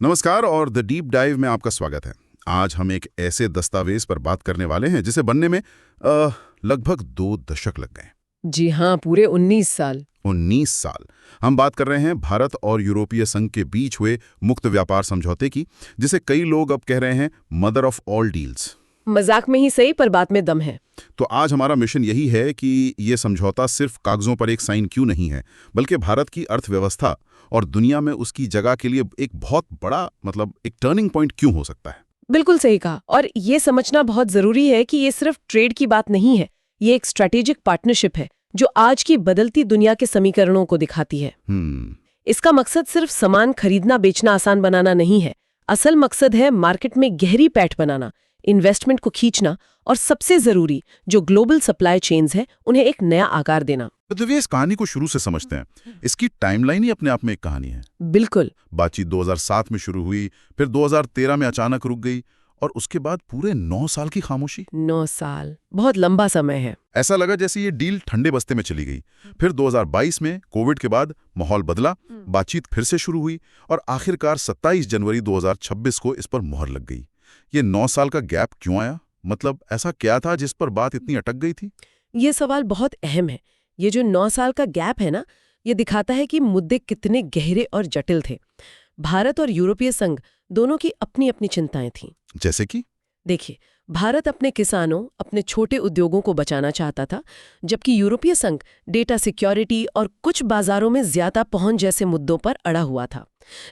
नमस्कार और the deep dive में आपका स्वागत है। आज हम एक ऐसे दस्तावेज पर बात करने वाले हैं जिसे बनने में लगभग 2 दशक लग गए। जी हाँ, पूरे 19 साल। 19 साल। हम बात कर रहे हैं भारत और यूरोपीय संघ के बीच हुए मुक्त व्यापार समझौते की, जिसे कई लोग अब कह रहे हैं मदर ऑफ ऑल डील्स। मजाक में ही सही, पर बात में दम है। तो आज हमारा मिशन यही है कि ये समझौता सिर्फ कागजों पर एक साइन क्यों नहीं है, बल्कि भारत की अर्थव्यवस्था और दुनिया में उसकी जगह के लिए एक बहुत बड़ा एक टर्निंग पॉइंट क्यों हो सकता है। बिल्कुल सही कहा। और ये समझना बहुत जरूरी है कि ये सिर्फ ट्रेड की बात नहीं है, ये एक स्ट्रेटेजिक पार्टनरशिप है जो आज की बदलती दुनिया के समीकरणों को दिखाती है। इसका मकसद सिर्फ सामान खरीदना बेचना आसान बनाना नहीं है। असल मकसद है मार्केट में गहरी पैठ बनाना, इन्वेस्टमेंट को खींचना और सबसे जरूरी जो ग्लोबल सप्लाई चेन्स हैं उन्हें एक नया आकार देना। तो वे इस कहानी को शुरू से समझते हैं। इसकी टाइमलाइन ही अपने आप में एक कहानी है। बिल्कुल। बातचीत 2007 में शुरू हुई, फिर 2013 में अचानक रुक गई और उसके बाद पूरे 9 साल की खामोशी। 9 साल बहुत लंबा समय है। ऐसा लगा जैसे ये डील ठंडे बस्ते में चली गई। फिर 2022 में कोविड के बाद माहौल बदला, बातचीत फिर से शुरू हुई और आखिरकार 27 जनवरी 2026 को इस पर मुहर लग गई। ये 9 साल का गैप क्यों आया? ऐसा क्या था जिस पर बात इतनी अटक गई थी? ये सवाल बहुत अहम है। ये जो 9 साल का गैप है ना, ये दिखाता है कि मुद्दे कितने गहरे और जटिल थे। भारत और यूरोपीय संघ दोनों की अपनी अपनी चिंताएं थीं। जैसे कि देखिए, भारत अपने किसानों, अपने छोटे उद्योगों को बचाना चाहता था, जबकि यूरोपीय संघ डेटा सिक्योरिटी और कुछ बाजारों में ज्यादा पहुंच जैसे मुद्दों पर अड़ा हुआ था।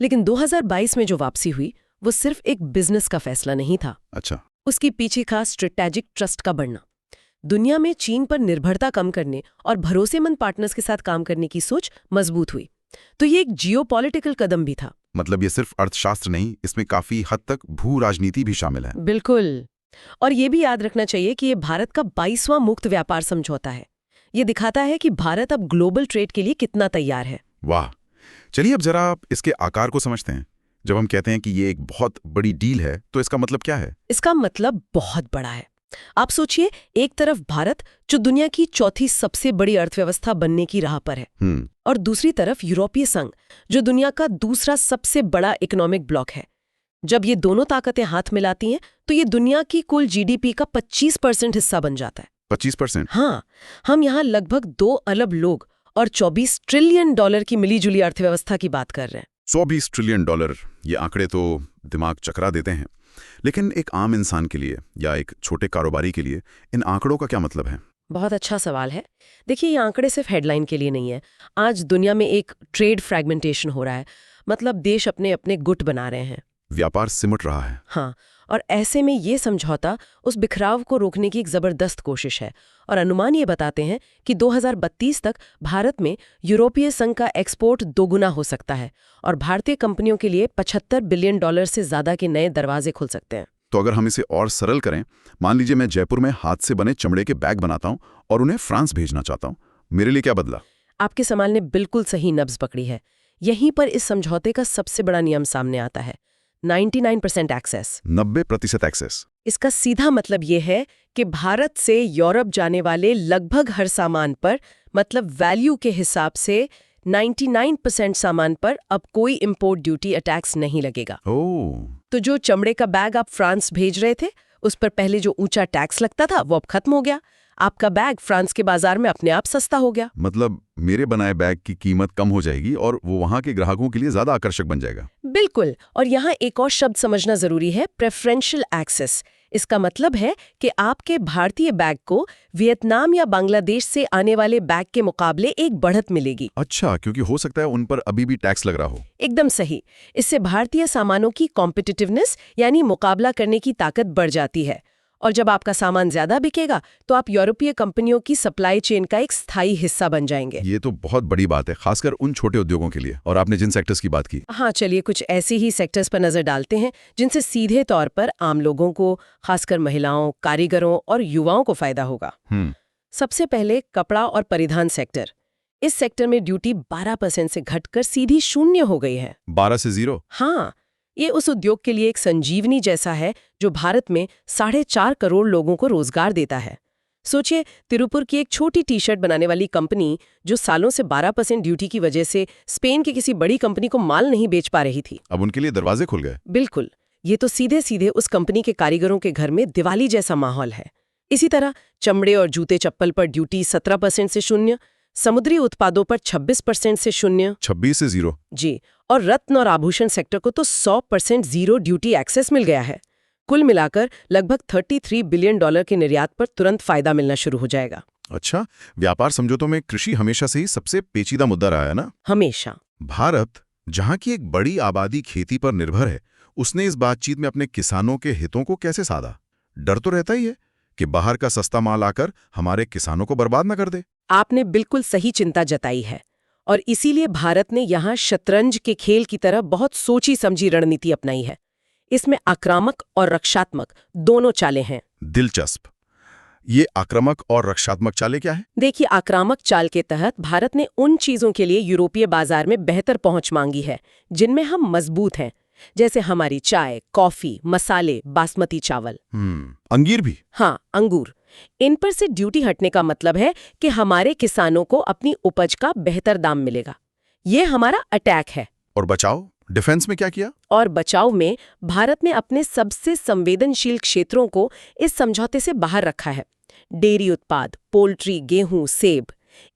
लेकिन 2022 में जो वापसी हुई, वो सिर्फ एक बिजनेस का फैसला नहीं था। अच्छा। उसकी पीछे का स्ट्रेटेजिक ट्रस्ट का बढ़ना, दुनिया में चीन पर निर्भरता कम करने और भरोसेमंद पार्टनर्स के साथ काम करने की सोच मजबूत हुई। तो ये एक जियोपॉलिटिकल कदम भी था। ये सिर्फ अर्थशास्त्र नहीं, इसमें काफी हद तक भू राजनीति भी शामिल है। बिल्कुल। और ये भी याद रखना चाहिए कि ये भारत का 22वां मुक्त व्यापार समझौता है। ये दिखाता है कि भारत अब ग्लोबल ट्रेड के लिए कितना तैयार है। वाह। चलिए अब जरा आप इसके आकार को समझते हैं। जब हम कहते हैं कि ये एक बहुत बड़ी डील है, तो इसका मतलब क्या है? इसका मतलब बहुत बड़ा है। आप सोचिए, एक तरफ भारत जो दुनिया की चौथी सबसे बड़ी अर्थव्यवस्था बनने की राह पर है, और दूसरी तरफ यूरोपीय संघ जो दुनिया का दूसरा सबसे बड़ा इकोनॉमिक ब्लॉक है। जब ये दोनों ताकतें हाथ मिलाती हैं तो ये दुनिया की कुल जीडीपी का 25% हिस्सा बन जाता है। 25%? हाँ, हम यहाँ लगभग 2 अरब लोग और $24 ट्रिलियन की मिलीजुली अर्थव्यवस्था की बात कर रहे हैं। $120 ट्रिलियन, ये आंकड़े तो दिमाग चकरा देते हैं। लेकिन एक आम इंसान के लिए या एक छोटे कारोबारी के लिए इन आंकड़ों का क्या मतलब है? बहुत अच्छा सवाल है। देखिए, ये आंकड़े सिर्फ हेडलाइन के लिए नहीं है। आज दुनिया में एक ट्रेड फ्रैगमेंटेशन हो रहा है, देश अपने अपने गुट बना रहे हैं, व्यापार सिमट रहा है। हाँ, और ऐसे में ये समझौता उस बिखराव को रोकने की एक जबरदस्त कोशिश है। और अनुमान ये बताते हैं कि 2032 तक भारत में यूरोपीय संघ का एक्सपोर्ट दोगुना हो सकता है और भारतीय कंपनियों के लिए $75 बिलियन से ज्यादा के नए दरवाजे खुल सकते हैं। तो अगर हम इसे और सरल करें, मान लीजिए मैं जयपुर में हाथ से बने चमड़े के बैग बनाता हूं और उन्हें फ्रांस भेजना चाहता हूं, मेरे लिए क्या बदला? आपके सवाल ने बिल्कुल सही नब्ज पकड़ी है। यहीं पर इस समझौते का सबसे बड़ा नियम सामने आता है, 99% एक्सेस। 90% एक्सेस। इसका सीधा मतलब ये है कि भारत से यूरोप जाने वाले लगभग हर सामान पर, वैल्यू के हिसाब से 99% सामान पर अब कोई इंपोर्ट ड्यूटी टैक्स नहीं लगेगा। तो जो चमड़े का बैग आप फ्रांस भेज रहे थे, उस पर पहले जो ऊंचा टैक्स लगता था वो अब खत्म हो गया। आपका बैग फ्रांस के बाजार में अपने आप सस्ता हो गया। मेरे बनाए बैग की कीमत कम हो जाएगी और वो वहां के ग्राहकों के लिए ज्यादा आकर्षक बन जाएगा। बिल्कुल। और यहाँ एक और शब्द समझना जरूरी है, प्रेफरेंशियल एक्सेस। इसका मतलब है कि आपके भारतीय बैग को वियतनाम या बांग्लादेश से आने वाले बैग के मुकाबले एक बढ़त मिलेगी। अच्छा, क्योंकि हो सकता है उन पर अभी भी टैक्स लग रहा हो। एकदम सही। इससे भारतीय सामानों की कॉम्पिटिटिवनेस यानी मुकाबला करने की ताकत बढ़ जाती है। और जब आपका सामान ज्यादा बिकेगा तो आप यूरोपीय कंपनियों की सप्लाई चेन का एक स्थायी हिस्सा बन जाएंगे। ये तो बहुत बड़ी बात है, खासकर उन छोटे उद्योगों के लिए। और आपने जिन सेक्टर्स की बात की, हाँ, चलिए कुछ ऐसे ही सेक्टर्स पर नजर डालते हैं जिनसे सीधे तौर पर आम लोगों को, खासकर महिलाओं, कारीगरों और युवाओं को फायदा होगा। सबसे पहले कपड़ा और परिधान सेक्टर। इस सेक्टर में ड्यूटी 12% से घटकर सीधी 0 हो गई है। 12 से 0? हाँ, ये उस उद्योग के लिए एक संजीवनी जैसा है जो भारत में 4.5 करोड़ लोगों को रोजगार देता है। सोचिए, तिरुपुर की एक छोटी टी शर्ट बनाने वाली कंपनी जो सालों से 12% ड्यूटी की वजह से स्पेन की किसी बड़ी कंपनी को माल नहीं बेच पा रही थी। अब उनके लिए दरवाजे खुल गए। बिल्कुल, ये तो सीधे सीधे उस कंपनी के कारीगरों के घर में दिवाली जैसा माहौल है। इसी तरह चमड़े और जूते चप्पल पर ड्यूटी 17% से 0, समुद्री उत्पादों पर 26% से 0, 26 से 0। जी, और रत्न और आभूषण सेक्टर को तो 100% जीरो ड्यूटी एक्सेस मिल गया है। कुल मिलाकर लगभग $33 बिलियन के निर्यात पर तुरंत फायदा मिलना शुरू हो जाएगा। अच्छा, व्यापार समझौतों में कृषि हमेशा से ही सबसे पेचीदा मुद्दा रहा है ना? हमेशा। भारत, जहां की एक बड़ी आबादी खेती पर निर्भर है, उसने इस बातचीत में अपने किसानों के हितों को कैसे साधा? डर तो रहता ही है कि बाहर का सस्ता माल आकर हमारे किसानों को बर्बाद न कर दे। आपने बिल्कुल सही चिंता जताई है, और इसीलिए भारत ने यहाँ शतरंज के खेल की तरह बहुत सोची समझी रणनीति अपनाई है। इसमें आक्रामक और रक्षात्मक दोनों चालें हैं। दिलचस्प। ये आक्रामक और रक्षात्मक चालें क्या है? देखिए, आक्रामक चाल के तहत भारत ने उन चीजों के लिए यूरोपीय बाजार में बेहतर पहुंच मांगी है जिनमें हम मजबूत हैं, जैसे हमारी चाय, कॉफी, मसाले, बासमती चावल। अंगूर भी? हाँ, अंगूर। इन पर से ड्यूटी हटने का मतलब है कि हमारे किसानों को अपनी उपज का बेहतर दाम मिलेगा। ये हमारा अटैक है। और बचाव, डिफेंस में क्या किया? और बचाव में भारत ने अपने सबसे संवेदनशील क्षेत्रों को इस समझौते से बाहर रखा है। डेयरी उत्पाद, पोल्ट्री, गेहूं, सेब,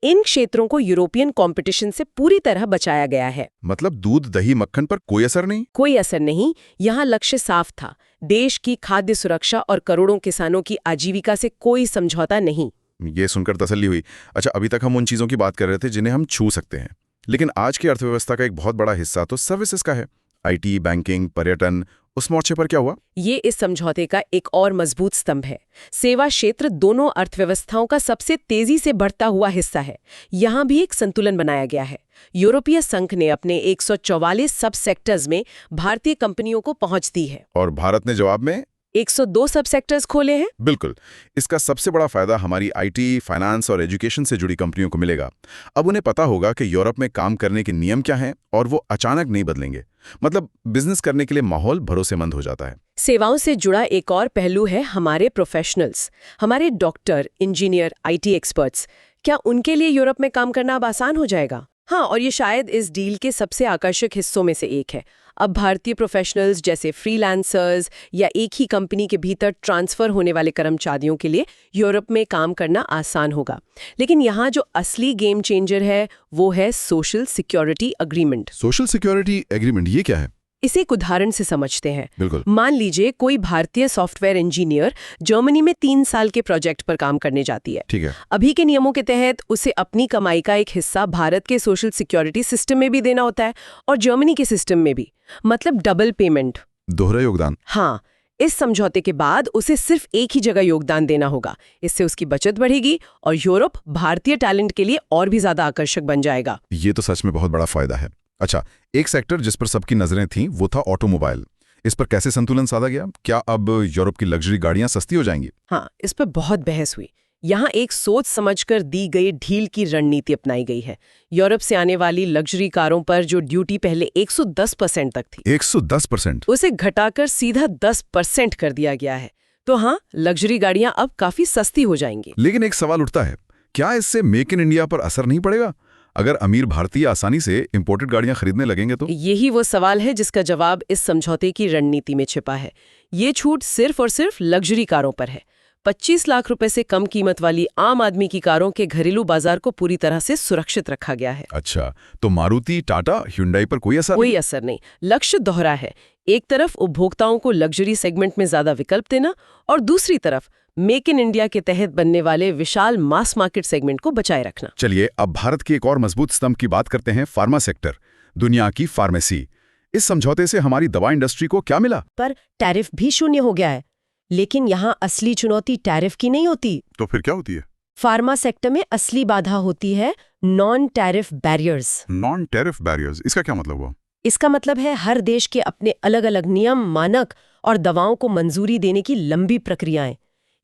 इन क्षेत्रों को यूरोपियन कंपटीशन से पूरी तरह बचाया गया है। मतलब दूध, दही, मक्खन पर कोई असर नहीं? कोई असर नहीं। यहाँ लक्ष्य साफ था, देश की खाद्य सुरक्षा और करोड़ों किसानों की आजीविका से कोई समझौता नहीं। ये सुनकर तसल्ली हुई। अच्छा, अभी तक हम उन चीजों की बात कर रहे थे जिन्हें हम छू सकते हैं, लेकिन आज की अर्थव्यवस्था का एक बहुत बड़ा हिस्सा तो सर्विसेज का है। आईटी, बैंकिंग, पर्यटन, उस मोर्चे पर क्या हुआ? ये इस समझौते का एक और मजबूत स्तंभ है। सेवा क्षेत्र दोनों अर्थव्यवस्थाओं का सबसे तेजी से बढ़ता हुआ हिस्सा है। यहाँ भी एक संतुलन बनाया गया है। यूरोपीय संघ ने अपने 144 सब सेक्टर्स में भारतीय कंपनियों को पहुंच दी है। और भारत ने जवाब में 102 सब सेक्टर्स खोले हैं। बिल्कुल। इसका सबसे बड़ा फायदा हमारी आईटी, फाइनेंस और एजुकेशन से जुड़ी कंपनियों को मिलेगा। अब उन्हें पता होगा कि यूरोप में काम करने के नियम क्या हैं और वो अचानक नहीं बदलेंगे। मतलब बिजनेस करने के लिए माहौल भरोसेमंद हो जाता है। सेवाओं से जुड़ा एक और पहलू है हमारे प्रोफेशनल्स, हमारे डॉक्टर, इंजीनियर, आईटी एक्सपर्ट्स। क्या उनके लिए यूरोप में काम करना अब आसान हो जाएगा? हाँ, और ये शायद इस डील के सबसे आकर्षक हिस्सों में से एक है। अब भारतीय प्रोफेशनल्स जैसे फ्रीलांसर्स या एक ही कंपनी के भीतर ट्रांसफर होने वाले कर्मचारियों के लिए यूरोप में काम करना आसान होगा। लेकिन यहाँ जो असली गेम चेंजर है वो है social security agreement. Social security agreement, ये क्या है? इसे एक उदाहरण से समझते हैं। बिल्कुल। मान लीजिए कोई भारतीय सॉफ्टवेयर इंजीनियर जर्मनी में 3 साल के प्रोजेक्ट पर काम करने जाती है। ठीक है। अभी के नियमों के तहत उसे अपनी कमाई का एक हिस्सा भारत के सोशल सिक्योरिटी सिस्टम में भी देना होता है और जर्मनी के सिस्टम में भी, मतलब डबल पेमेंट, दोहरा योगदान। हाँ, इस समझौते के बाद उसे सिर्फ एक ही जगह योगदान देना होगा। इससे उसकी बचत बढ़ेगी और यूरोप भारतीय टैलेंट के लिए और भी ज्यादा आकर्षक बन जाएगा। ये तो सच में बहुत बड़ा फायदा है। अच्छा, एक सेक्टर जिस पर सबकी नजरें थीं वो था ऑटोमोबाइल। इस पर कैसे संतुलन साधा गया? क्या अब यूरोप की लग्जरी गाड़ियां सस्ती हो जाएंगी? हाँ, इस पर बहुत बहस हुई। यहाँ एक सोच समझकर दी गई ढील की रणनीति अपनाई गई है। यूरोप से आने वाली लग्जरी कारों पर जो ड्यूटी पहले 110% तक थी, 110%? उसे घटाकर सीधा 10% कर दिया गया है। तो हाँ, लग्जरी गाड़ियां अब काफी सस्ती हो जाएंगी। लेकिन एक सवाल उठता है, क्या इससे मेक इन इंडिया पर असर नहीं पड़ेगा? अगर अमीर भारतीय आसानी से इंपोर्टेड गाड़ियां खरीदने लगेंगे तो? यही वो सवाल है जिसका जवाब इस समझौते की रणनीति में छिपा है। ये छूट सिर्फ और सिर्फ लग्जरी कारों पर है। 25 लाख रुपए से कम कीमत वाली आम आदमी की कारों के घरेलू बाजार को पूरी तरह से सुरक्षित रखा गया है। अच्छा, तो मारुति, टाटा, ह्युंडई पर कोई असर? कोई असर नहीं। लक्ष्य दोहरा है। एक तरफ उपभोक्ताओं को लग्जरी सेगमेंट में ज्यादा विकल्प देना और दूसरी तरफ मेक इन इंडिया के तहत बनने वाले विशाल मास मार्केट सेगमेंट को बचाए रखना। चलिए अब भारत के एक और मजबूत स्तंभ की बात करते हैं, फार्मा सेक्टर, दुनिया की फार्मेसी। इस समझौते से हमारी दवा इंडस्ट्री को क्या मिला? पर टैरिफ भी शून्य हो गया है। लेकिन यहाँ असली चुनौती टैरिफ की नहीं होती। तो फिर क्या होती है? फार्मा सेक्टर में असली बाधा होती है non tariff barriers. Non tariff barriers, इसका क्या मतलब हुआ? इसका मतलब है हर देश के अपने अलग अलग नियम, मानक और दवाओं को मंजूरी देने की लंबी प्रक्रियाएं।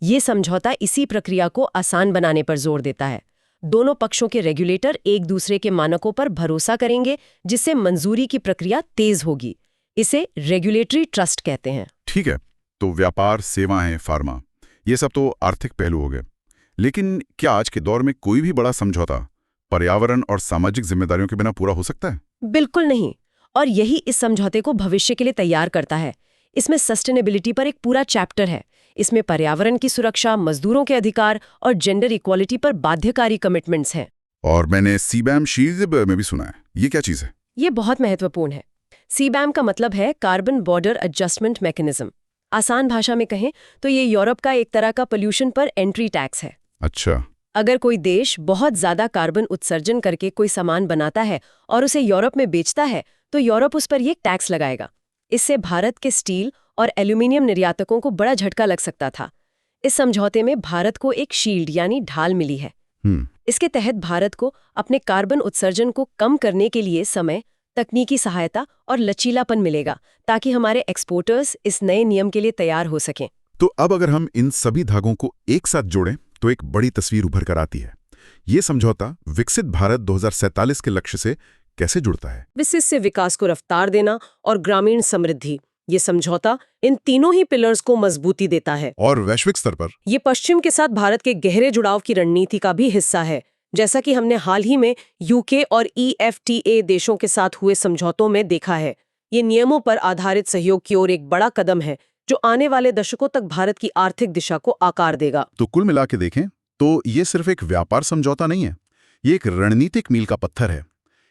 ये समझौता इसी प्रक्रिया को आसान बनाने पर जोर देता है। दोनों पक्षों के रेगुलेटर एक दूसरे के मानकों पर भरोसा करेंगे, जिससे मंजूरी की प्रक्रिया तेज होगी। इसे रेगुलेटरी ट्रस्ट कहते हैं। ठीक है, तो व्यापार, सेवाएं, फार्मा, ये सब तो आर्थिक पहलू हो गए। लेकिन क्या आज के दौर में कोई भी बड़ा समझौता पर्यावरण और सामाजिक जिम्मेदारियों के बिना पूरा हो सकता है? बिल्कुल नहीं। और यही इस समझौते को भविष्य के लिए तैयार करता है। इसमें सस्टेनेबिलिटी पर एक पूरा चैप्टर है। इसमें पर्यावरण की सुरक्षा, मजदूरों के अधिकार और जेंडर इक्वालिटी पर बाध्यकारी कमिटमेंट्स हैं। और मैंने सीबैम शील्ड में भी सुना है, ये क्या चीज़ है? ये बहुत महत्वपूर्ण है। सीबैम का मतलब है कार्बन बॉर्डर एडजस्टमेंट मैकेनिज्म। आसान भाषा में कहें तो ये यूरोप का एक तरह का पोल्यूशन पर एंट्री टैक्स है। अच्छा। अगर कोई देश बहुत ज्यादा कार्बन उत्सर्जन करके कोई सामान बनाता है और उसे यूरोप में बेचता है तो यूरोप उस पर ये टैक्स लगाएगा। इससे भारत के स्टील और एल्यूमिनियम निर्यातकों को बड़ा झटका लग सकता था। इस समझौते में भारत को एक शील्ड यानी ढाल मिली है। इसके तहत भारत को अपने कार्बन उत्सर्जन को कम करने के लिए समय, तकनीकी सहायता और लचीलापन मिलेगा ताकि हमारे एक्सपोर्टर्स इस नए नियम के लिए तैयार हो सकें। तो अब अगर हम इन सभी धागों को एक साथ जोड़ें तो एक बड़ी तस्वीर उभर कर आती है। ये समझौता विकसित भारत 2047 के लक्ष्य से कैसे जुड़ता है? विकसित से विकास को रफ्तार देना और ग्रामीण समृद्धि, ये समझौता इन तीनों ही पिलर्स को मजबूती देता है। और वैश्विक स्तर पर ये पश्चिम के साथ भारत के गहरे जुड़ाव की रणनीति का भी हिस्सा है। जैसा कि हमने हाल ही में यूके और EFTA देशों के साथ हुए समझौतों में देखा है। ये नियमों पर आधारित सहयोग की ओर एक बड़ा कदम है जो आने वाले दशकों तक भारत की आर्थिक दिशा को आकार देगा। तो कुल मिला के देखें तो ये सिर्फ एक व्यापार समझौता नहीं है, ये एक रणनीतिक मील का पत्थर है।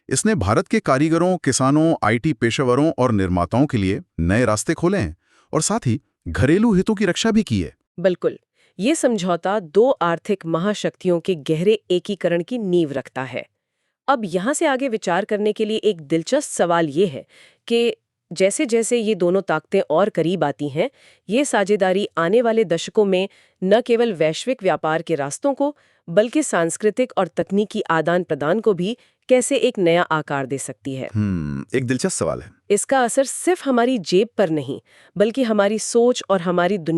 इसने भारत के कारीगरों, किसानों, IT पेशेवरों और निर्माताओं के लिए नए रास्ते खोले हैं और साथ ही घरेलू हितों की रक्षा भी की है। बिल्कुल, ये समझौता दो आर्थिक महाशक्तियों के गहरे एकीकरण की नींव रखता है। अब यहाँ से आगे विचार करने के लिए एक दिलचस्प सवाल ये है कि जैसे जैसे ये दोनों ताकतें और करीब आती हैं, ये साझेदारी आने वाले दशकों में न केवल वैश्विक व्यापार के रास्तों को बल्कि सांस्कृतिक और तकनीकी आदान प्रदान को भी कैसे एक नया आकार दे सकती है। एक दिलचस्प सवाल है। इसका असर सिर्फ हमारी जेब पर नहीं बल्कि हमारी सोच और हमारी दुनिया